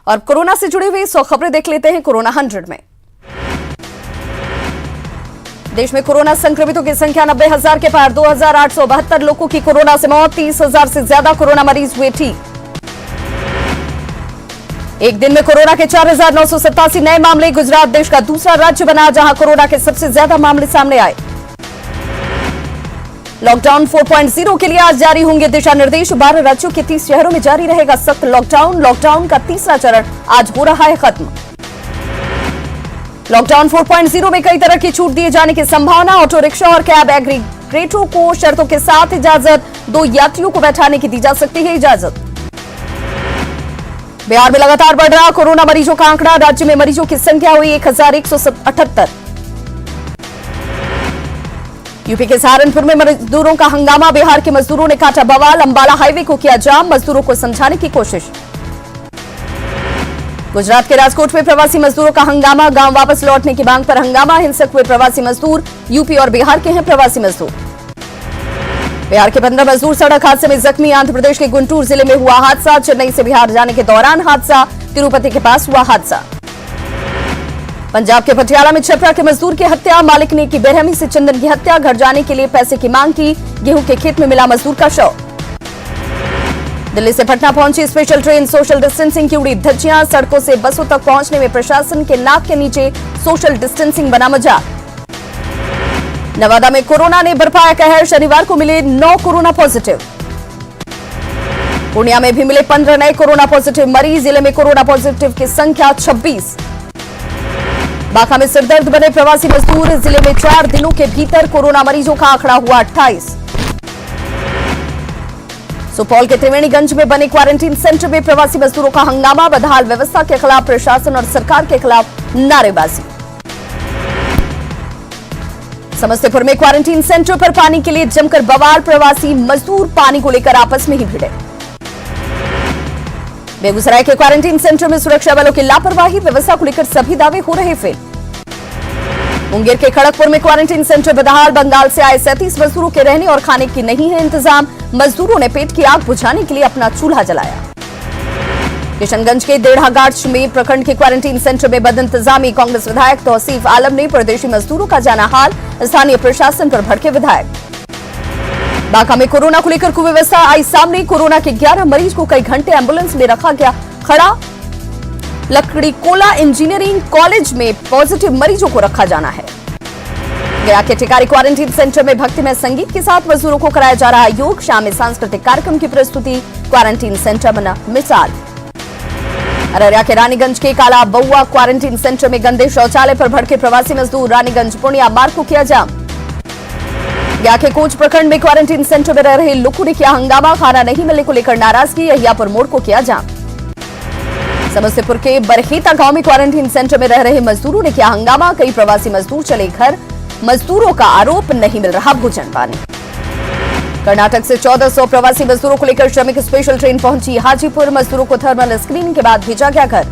और कोरोना से जुड़ी हुई 100 खबरें देख लेते हैं कोरोना 100 में। देश में कोरोना संक्रमितों की संख्या 90,000 के पार, 2,872 लोगों की कोरोना से मौत, 30,000 से ज्यादा कोरोना मरीज हुए ठीक। एक दिन में कोरोना के 4,987 नए मामले। गुजरात देश का दूसरा राज्य बना जहां कोरोना के सबसे ज्यादा मामले सामने आए। लॉकडाउन 4.0 के लिए आज जारी होंगे दिशा निर्देश। 12 राज्यों के 30 शहरों में जारी रहेगा सख्त लॉकडाउन। लॉकडाउन का तीसरा चरण आज हो रहा है खत्म। लॉकडाउन 4.0 में कई तरह की छूट दिए जाने की संभावना। ऑटो रिक्शा और कैब एग्रीगेटरों को शर्तों के साथ इजाजत। 2 यात्रियों को बैठाने की दी जा सकती है इजाजत। बिहार में लगातार बढ़ रहा कोरोना मरीजों का आंकड़ा। राज्य में मरीजों की संख्या हुई 1,178। यूपी के सहारनपुर में मजदूरों का हंगामा। बिहार के मजदूरों ने काटा बवाल। अंबाला हाईवे को किया जाम। मजदूरों को समझाने की कोशिश। गुजरात के राजकोट में प्रवासी मजदूरों का हंगामा। गांव वापस लौटने की मांग पर हंगामा। हिंसक हुए प्रवासी मजदूर। यूपी और बिहार के हैं प्रवासी मजदूर। बिहार के 15 मजदूर सड़क हादसे में जख्मी। आंध्र प्रदेश के गुंटूर जिले में हुआ हादसा। चेन्नई से बिहार जाने के दौरान हादसा। तिरुपति के पास हुआ हादसा। पंजाब के पटियाला में छपरा के मजदूर की हत्या। मालिक ने की बेरहमी से चंदन की हत्या। घर जाने के लिए पैसे की मांग की। गेहूं के खेत में मिला मजदूर का शव। दिल्ली से पटना पहुंची स्पेशल ट्रेन। सोशल डिस्टेंसिंग की उड़ी धज्जियां। सड़कों से बसों तक पहुंचने में प्रशासन के नाक के नीचे सोशल डिस्टेंसिंग बना मजाक। नवादा में कोरोना ने बरपाया कहर। शनिवार को मिले 9 कोरोना पॉजिटिव। पूर्णिया में भी मिले 15 नए कोरोना पॉजिटिव मरीज। जिले में कोरोना पॉजिटिव की संख्या 26। बांका में सिरदर्द बने प्रवासी मजदूर। जिले में 4 दिनों के भीतर कोरोना मरीजों का आंकड़ा हुआ 28। सुपौल के त्रिवेणीगंज में बने क्वारंटीन सेंटर में प्रवासी मजदूरों का हंगामा। बदहाल व्यवस्था के खिलाफ प्रशासन और सरकार के खिलाफ नारेबाजी। समस्तीपुर में क्वारंटीन सेंटर पर पानी के लिए जमकर बवाल। प्रवासी मजदूर पानी को लेकर आपस में ही भिड़े। बेगूसराय के क्वारंटीन सेंटर में सुरक्षा बलों की लापरवाही। व्यवस्था को लेकर सभी दावे हो रहे फेल। मुंगेर के खड़गपुर में क्वारंटीन सेंटर बदहाल। बंगाल से आए 37 मजदूरों के रहने और खाने की नहीं है इंतजाम। मजदूरों ने पेट की आग बुझाने के लिए अपना चूल्हा जलाया। किशनगंज के देढ़ागाछ में प्रखंड के क्वारंटीन सेंटर में बदइंतजामी। कांग्रेस विधायक तौसीफ आलम ने प्रदेशी मजदूरों का जाना हाल। स्थानीय प्रशासन पर भड़के विधायक। बांका में कोरोना को लेकर कुव्यवस्था आई सामने। कोरोना के 11 मरीज को कई घंटे एम्बुलेंस में रखा गया खड़ा। लकड़ीकोला इंजीनियरिंग कॉलेज में पॉजिटिव मरीजों को रखा जाना है। गया के टिकारी क्वारंटीन सेंटर में भक्तिमय संगीत के साथ मजदूरों को कराया जा रहा योग। शाम में सांस्कृतिक कार्यक्रम की प्रस्तुति। क्वारंटीन सेंटर बना मिसाल। अररिया के रानीगंज के काला बउआ क्वारंटीन सेंटर में गंदे शौचालय पर भड़के प्रवासी मजदूर। रानीगंज पूर्णिया मार्ग को किया जाम। गया के कोच प्रखंड में क्वारंटीन सेंटर में रह रहे लोगों ने किया हंगामा। खाना नहीं मिलने को लेकर नाराजगी। अहियापुर मोड़ को किया जाम। समस्तीपुर के बरखेता गांव में क्वारंटीन सेंटर में रह रहे मजदूरों ने किया हंगामा। कई प्रवासी मजदूर चले घर। मजदूरों का आरोप नहीं मिल रहा भोजन पानी। कर्नाटक से 1400 प्रवासी मजदूरों को लेकर श्रमिक स्पेशल ट्रेन पहुंची हाजीपुर। मजदूरों को थर्मल स्क्रीनिंग के बाद भेजा गया घर।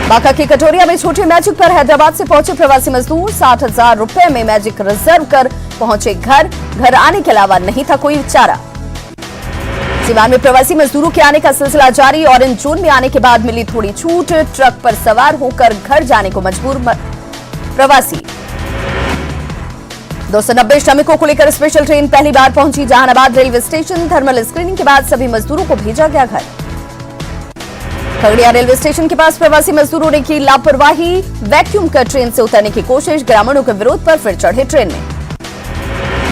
बांका के कटोरिया में छोटे मैजिक पर हैदराबाद से पहुंचे प्रवासी मजदूर। 60,000 रुपए में मैजिक रिजर्व कर पहुंचे घर। घर आने के अलावा नहीं था कोई चारा। सीवान में प्रवासी मजदूरों के आने का सिलसिला जारी। ऑरेंज जोन में आने के बाद मिली थोड़ी छूट। ट्रक पर सवार होकर घर जाने को मजबूर प्रवासी। 290 श्रमिकों को लेकर स्पेशल ट्रेन पहली बार पहुंची Jehanabad railway station. Thermal screening के बाद सभी मजदूरों को भेजा गया घर। खगड़िया रेलवे स्टेशन के पास प्रवासी मजदूरों ने की लापरवाही। वैक्यूम कर ट्रेन से उतरने की कोशिश। ग्रामीणों के विरोध पर फिर चढ़े ट्रेन में।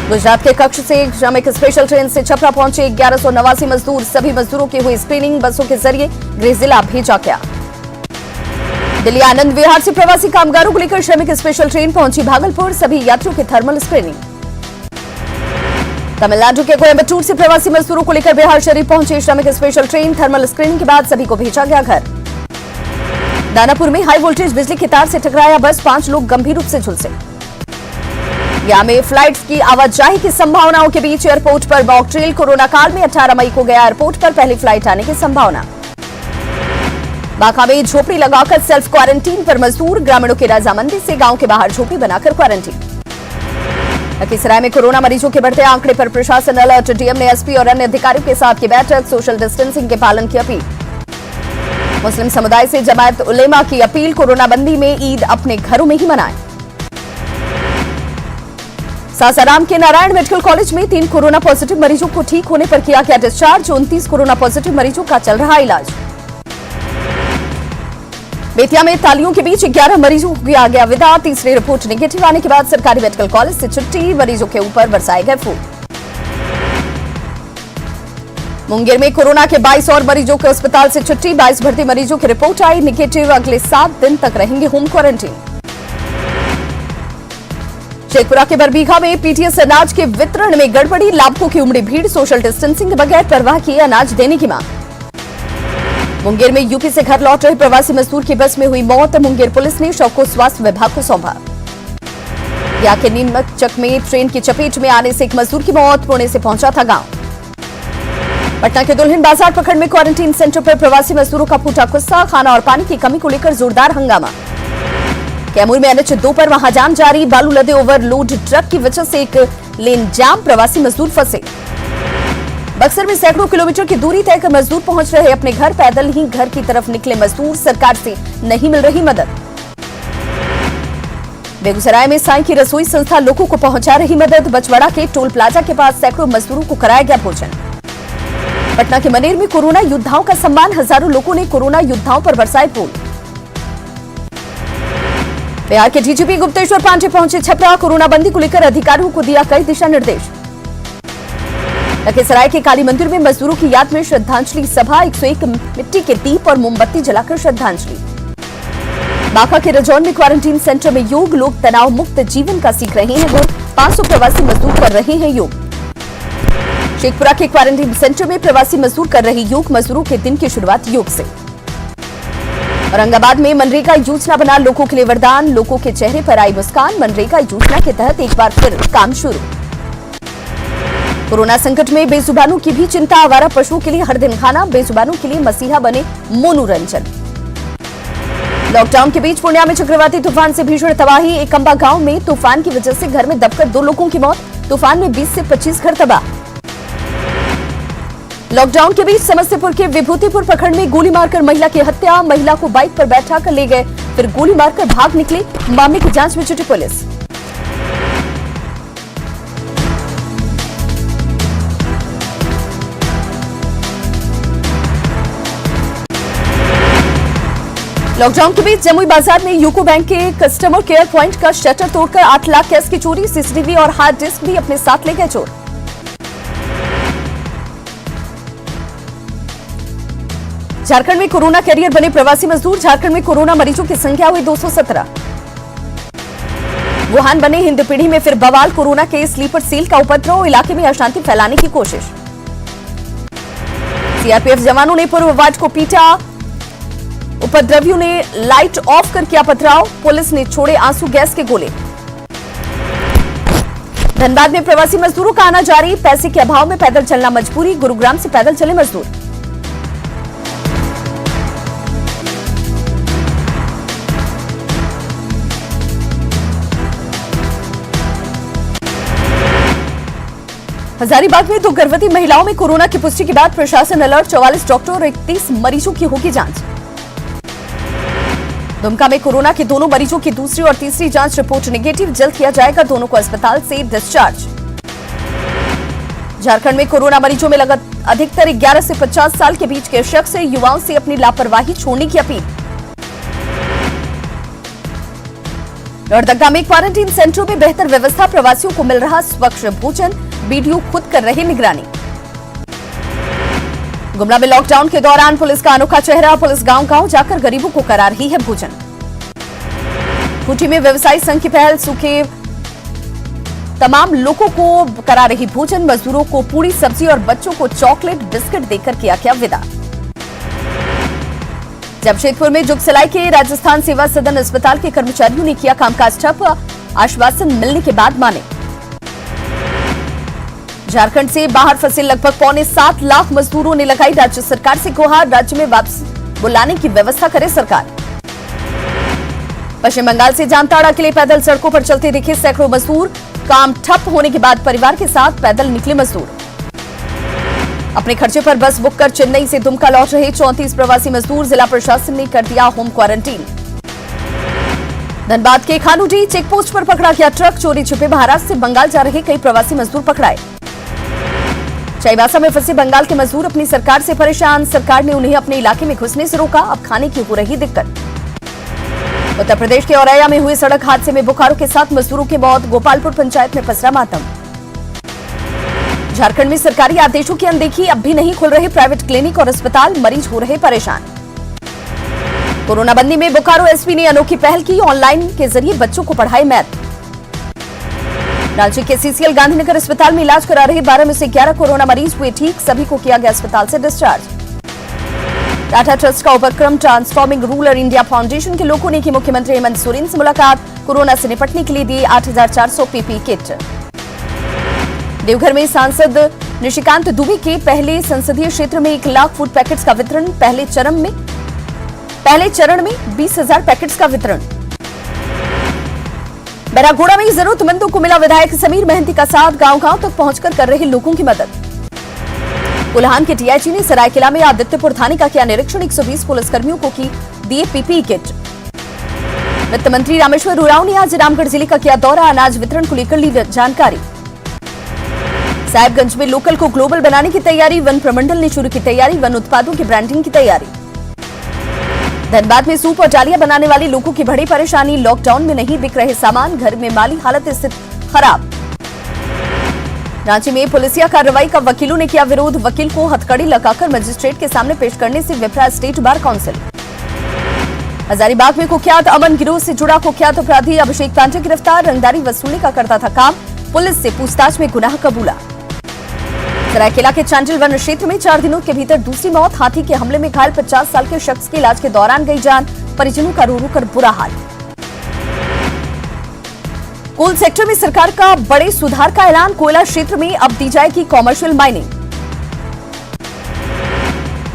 गुजरात के कक्ष से श्रमिक स्पेशल ट्रेन से छपरा पहुंचे 1189 मजदूर। सभी मजदूरों की हुई स्क्रीनिंग। बसों के जरिए गृह जिला भेजा गया। दिल्ली आनंद विहार से प्रवासी कामगारों को लेकर श्रमिक स्पेशल ट्रेन पहुंची भागलपुर। सभी यात्रियों की थर्मल स्क्रीनिंग। तमिलनाडु के कोयम्बटूर से प्रवासी मजदूरों को लेकर बिहार शरीफ पहुंची श्रमिक स्पेशल ट्रेन। थर्मल स्क्रीनिंग के बाद सभी को भेजा गया घर। दानापुर में हाई वोल्टेज बिजली की तार से टकराया बस। 5 लोग गंभीर रूप से झुलसे। गया में फ्लाइट्स की आवाजाही की संभावनाओं के बीच एयरपोर्ट पर मॉक ड्रिल। कोरोना काल में 18 मई को गया एयरपोर्ट पर पहली फ्लाइट आने की संभावना। बांका में झोपड़ी लगाकर सेल्फ क्वारंटीन पर मजदूर। ग्रामीणों की रजामंदी से गांव के बाहर झोपड़ी बनाकर क्वारंटीन। लखीसराय में कोरोना मरीजों के बढ़ते आंकड़े पर प्रशासन अलर्ट। डीएम ने एसपी और अन्य अधिकारियों के साथ की बैठक। सोशल डिस्टेंसिंग के पालन की अपील। मुस्लिम समुदाय से जमायत उलेमा की अपील, कोरोना बंदी में ईद अपने घरों में ही मनाएं। सासाराम के नारायण मेडिकल कॉलेज में 3 कोरोना पॉजिटिव मरीजों को ठीक होने पर किया गया डिस्चार्ज। 29 कोरोना पॉजिटिव मरीजों का चल रहा इलाज। बेतिया में तालियों के बीच 11 मरीजों को किया गया विदा। तीसरी रिपोर्ट नेगेटिव आने के बाद सरकारी मेडिकल कॉलेज से छुट्टी, मरीजों के ऊपर बरसाए गए फूल। मुंगेर में कोरोना के 22 और मरीजों के अस्पताल से छुट्टी। 22 भर्ती मरीजों की रिपोर्ट आई नेगेटिव। अगले 7 दिन तक रहेंगे होम क्वारंटीन। शेखपुरा के बरबीघा में पीटीएस अनाज के वितरण में गड़बड़ी, लाभुकों की उमड़ी भीड़। सोशल डिस्टेंसिंग के बगैर परवाह किए अनाज देने की मांग। मुंगेर में यूपी से घर लौट रहे प्रवासी मजदूर की बस में हुई मौत। मुंगेर पुलिस ने शव को स्वास्थ्य विभाग को सौंपा। या के नीमचक में ट्रेन की चपेट में आने से एक मजदूर की मौत। पुणे से पहुंचा था गांव। पटना के दुल्हिन बाजार प्रखंड में क्वारंटीन सेंटर पर प्रवासी मजदूरों का फूटा गुस्सा, खाना और पानी की कमी को लेकर जोरदार हंगामा। कैमूर में NH2 पर वहां जाम जारी, बालू लदे ओवरलोड ट्रक की वजह से एक लेन जाम, प्रवासी मजदूर फंसे। बक्सर में सैकड़ों किलोमीटर की दूरी तय कर मजदूर पहुंच रहे अपने घर, पैदल ही घर की तरफ निकले मजदूर, सरकार से नहीं मिल रही मदद। बेगूसराय में साईं की रसोई संस्था लोगों को पहुंचा रही मदद। बछवाड़ा के टोल प्लाजा के पास सैकड़ों मजदूरों को कराया गया भोजन। पटना के मनेर में कोरोना योद्धाओं का सम्मान, हजारों लोगों ने कोरोना योद्धाओं पर बरसाए फूल। बिहार के डीजीपी गुप्तेश्वर पांडे पहुंचे छपरा, कोरोना बंदी को लेकर अधिकारियों को दिया कई दिशा निर्देश। लखीसराय के काली मंदिर में मजदूरों की याद में श्रद्धांजलि सभा, 101 मिट्टी के दीप और मोमबत्ती जलाकर श्रद्धांजलि। बांका के रजौन में क्वारंटीन सेंटर में योग, लोग तनाव मुक्त जीवन का सीख रहे हैं गुर। 500 प्रवासी मजदूर कर रहे हैं योग। शेखपुरा के क्वारंटीन सेंटर में प्रवासी मजदूर कर रहे योग, मजदूरों के दिन की शुरुआत योग से। औरंगाबाद में मनरेगा योजना बना लोगों के लिए वरदान, लोगों के चेहरे पर आई मुस्कान। मनरेगा योजना के तहत एक बार फिर काम शुरू। कोरोना संकट में बेजुबानों की भी चिंता, आवारा पशुओं के लिए हर दिन खाना, बेजुबानों के लिए मसीहा बने मोनू रंजन। लॉकडाउन के बीच पूर्णिया में चक्रवाती तूफान से भीषण तबाही, एकंबा गांव में तूफान की वजह से घर में दबकर 2 लोगों की मौत। तूफान में 20 से 25 घर तबाह। लॉकडाउन के बीच समस्तीपुर के विभूतिपुर प्रखंड में गोली मारकर महिला की हत्या, महिला को बाइक पर बैठा कर ले गए, फिर गोली मारकर भाग निकले। मामले की जांच में जुटी पुलिस। लॉकडाउन के बीच जमुई बाजार में यूको बैंक के कस्टमर केयर पॉइंट का शटर तोड़कर 8 लाख कैश की चोरी, सीसीटीवी और हार्ड डिस्क भी अपने साथ ले गए चोर। झारखंड में कोरोना कैरियर बने प्रवासी मजदूर, झारखंड में कोरोना मरीजों की संख्या हुई 217। वुहान बने हिंदपीढ़ी में फिर बवाल, कोरोना के स्लीपर सेल का उपद्रव, इलाके में अशांति फैलाने की कोशिश। सीआरपीएफ जवानों ने पूर्व वार्ड को पीटा, उपद्रवियों ने लाइट ऑफ कर किया पथराव, पुलिस ने छोड़े आंसू गैस के गोले। धनबाद में प्रवासी मजदूरों का आना जारी, पैसे के अभाव में पैदल चलना मजबूरी, गुरुग्राम से पैदल चले मजदूर। हजारीबाग में 2 गर्भवती महिलाओं में कोरोना की पुष्टि के बाद प्रशासन अलर्ट, 44 डॉक्टर और 31 मरीजों की होगी जांच। दुमका में कोरोना के दोनों मरीजों की दूसरी और तीसरी जांच रिपोर्ट नेगेटिव, जल्द किया जाएगा दोनों को अस्पताल से डिस्चार्ज। झारखंड में कोरोना मरीजों में अधिकतर 11 से 50 साल के बीच के शख्स से युवाओं से अपनी लापरवाही छोड़ने की अपील। लोहरदगा में क्वारंटीन सेंटरों में बेहतर व्यवस्था, प्रवासियों को मिल रहा स्वच्छ भोजन, बीडीओ खुद कर रहे निगरानी। गुमला में लॉकडाउन के दौरान पुलिस का अनोखा चेहरा, पुलिस गांव-गांव जाकर गरीबों को करा रही है भोजन। खूंटी में व्यवसायी संघ की पहल, सूखे तमाम लोगों को करा रही भोजन, मजदूरों को पूरी सब्जी और बच्चों को चॉकलेट बिस्किट देकर किया गया विदा। जमशेदपुर में जुगसलाई के राजस्थान सेवा सदन अस्पताल के कर्मचारियों ने किया कामकाज ठप, आश्वासन मिलने के बाद माने। झारखंड से बाहर फंसे लगभग 6.25 लाख मजदूरों ने लगाई राज्य सरकार से गुहार, राज्य में वापस बुलाने की व्यवस्था करे सरकार। पश्चिम बंगाल से जामताड़ा के लिए पैदल सड़कों पर चलते दिखे सैकड़ों मजदूर, काम ठप होने के बाद परिवार के साथ पैदल निकले मजदूर। अपने खर्चे पर बस बुक कर चेन्नई से दुमका लौट रहे 34 प्रवासी मजदूर जिला प्रशासन ने कर दिया होम क्वारंटीन। धनबाद के खानूडी चेकपोस्ट पर पकड़ा गया ट्रक, चोरी छिपे महाराष्ट्र से बंगाल जा रहे कई प्रवासी मजदूर पकड़ाए। चाईबासा में फंसे बंगाल के मजदूर अपनी सरकार से परेशान, सरकार ने उन्हें अपने इलाके में घुसने से रोका, अब खाने की हो रही दिक्कत। उत्तर प्रदेश के औरैया में हुए सड़क हादसे में बोकारो के 7 मजदूरों की मौत, गोपालपुर पंचायत में पसरा मातम। झारखंड में सरकारी आदेशों की अनदेखी, अब भी नहीं खुल रहे प्राइवेट क्लिनिक और अस्पताल, मरीज हो रहे परेशान। कोरोना बंदी में बोकारो एसपी ने अनोखी पहल की, ऑनलाइन के जरिए बच्चों को पढ़ाए मैथ। रांची के सीसीएल गांधीनगर अस्पताल में इलाज करा रहे 12 में से 11 कोरोना मरीज हुए ठीक, सभी को किया गया अस्पताल से डिस्चार्ज। टाटा ट्रस्ट का उपक्रम ट्रांसफॉर्मिंग रूरल इंडिया फाउंडेशन के लोगों ने की मुख्यमंत्री हेमंत सोरेन से मुलाकात, कोरोना से निपटने के लिए दिए 8400 पीपीई किट। देवघर में सांसद निशिकांत दुबे के पहले संसदीय क्षेत्र में 1 लाख फूड पैकेट्स का वितरण, पहले चरण में 20,000 पैकेट्स का वितरण। बरागोड़ा में जरूरतमंदों को मिला विधायक समीर मेहंती का साथ, गांव-गांव तक पहुंचकर कर रहे लोगों की मदद। कोल्हान के डीआईजी ने सरायकेला में आदित्यपुर थाने का किया निरीक्षण, 120 पुलिसकर्मियों को की दिए पीपीई किट। वित्त मंत्री रामेश्वर उरांव ने आज रामगढ़ जिले का किया दौरा, अनाज वितरण को लेकर ली जानकारी। साहिबगंज में लोकल को ग्लोबल बनाने की तैयारी, वन प्रमंडल ने शुरू की तैयारी, वन उत्पादों की ब्रांडिंग की तैयारी। धनबाद में सूप और डालिया बनाने वाले लोगों की बड़ी परेशानी, लॉकडाउन में नहीं बिक रहे सामान, घर में माली हालत स्थित खराब। रांची में पुलिसिया कार्रवाई का वकीलों ने किया विरोध, वकील को हथकड़ी लगाकर मजिस्ट्रेट के सामने पेश करने से विफरा स्टेट बार काउंसिल। हजारीबाग में कुख्यात अमन गिरोह से जुड़ा कुख्यात अपराधी अभिषेक पांडे गिरफ्तार, रंगदारी वसूलने का करता था काम, पुलिस से पूछताछ में गुनाह कबूला। सरायकेला के चांडिल वन क्षेत्र में 4 दिनों के भीतर दूसरी मौत, हाथी के हमले में घायल 50 साल के शख्स के इलाज के दौरान गई जान, परिजनों का रो रो कर बुरा हाल। कोल सेक्टर में सरकार का बड़े सुधार का ऐलान, कोयला क्षेत्र में अब दी जाएगी कॉमर्शियल माइनिंग।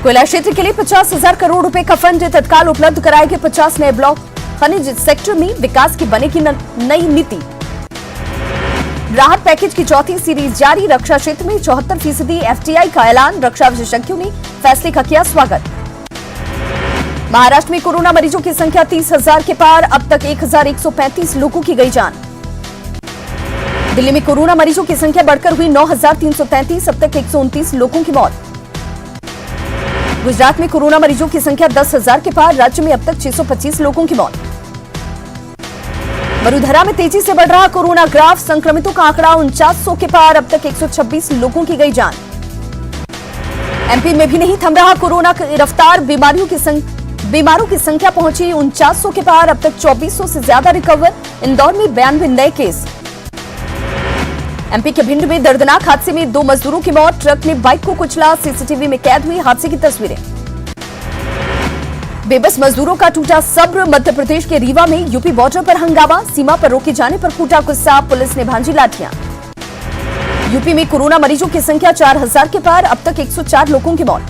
कोयला क्षेत्र के लिए 50,000 करोड़ रुपए का फंड तत्काल उपलब्ध कराएंगे 50 नए ब्लॉक, खनिज सेक्टर में विकास की बनेगी नई नीति। राहत पैकेज की 4थी सीरीज जारी, रक्षा क्षेत्र में 74% एफटीआई का ऐलान, रक्षा विशेषज्ञों ने फैसले का किया स्वागत। महाराष्ट्र में कोरोना मरीजों की संख्या 30,000 के पार, अब तक 1,135 लोगों की गई जान। दिल्ली में कोरोना मरीजों की संख्या बढ़कर हुई 9,333, अब तक 129 लोगों की मौत। गुजरात में कोरोना मरीजों की संख्या 10,000 के पार, राज्य में अब तक 625 लोगों की मौत। वडोदरा में तेजी से बढ़ रहा कोरोना ग्राफ, संक्रमितों का आंकड़ा 4900 के पार, अब तक 126 लोगों की गई जान। एमपी में भी नहीं थम रहा कोरोना की रफ्तार, बीमारों की संख्या पहुंची 4900 के पार, अब तक 2400 से ज्यादा रिकवर। इंदौर में 92 नए केस। एमपी के भिंड में दर्दनाक हादसे में 2 मजदूरों की मौत, ट्रक ने बाइक को कुचला, सीसीटीवी में कैद हुई हादसे की तस्वीरें। बेबस मजदूरों का टूटा सब्र, मध्य प्रदेश के रीवा में यूपी बॉर्डर पर हंगामा, सीमा पर रोके जाने पर फूटा गुस्सा, पुलिस ने भांजी लाठियां। यूपी में कोरोना मरीजों की संख्या 4,000 के पार, अब तक 104 लोगों की मौत।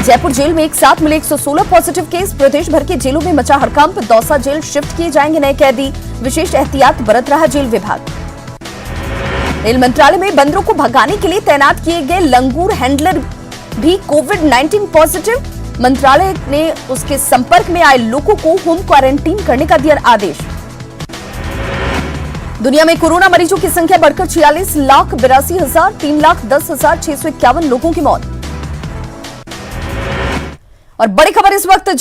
जयपुर जेल में एक साथ मिले 116 पॉजिटिव केस, प्रदेश भर के जेलों में मचा हड़कंप, दौसा जेल शिफ्ट किए जाएंगे नए कैदी, विशेष एहतियात बरत रहा जेल विभाग। रेल मंत्रालय में बंदरों को भगाने के लिए तैनात किए गए लंगूर हैंडलर भी कोविड-19 पॉजिटिव, मंत्रालय ने उसके संपर्क में आए लोगों को होम क्वारंटीन करने का दिया आदेश। दुनिया में कोरोना मरीजों की संख्या बढ़कर 46,82,000, 3,10,651 लोगों की मौत। और बड़ी खबर इस वक्त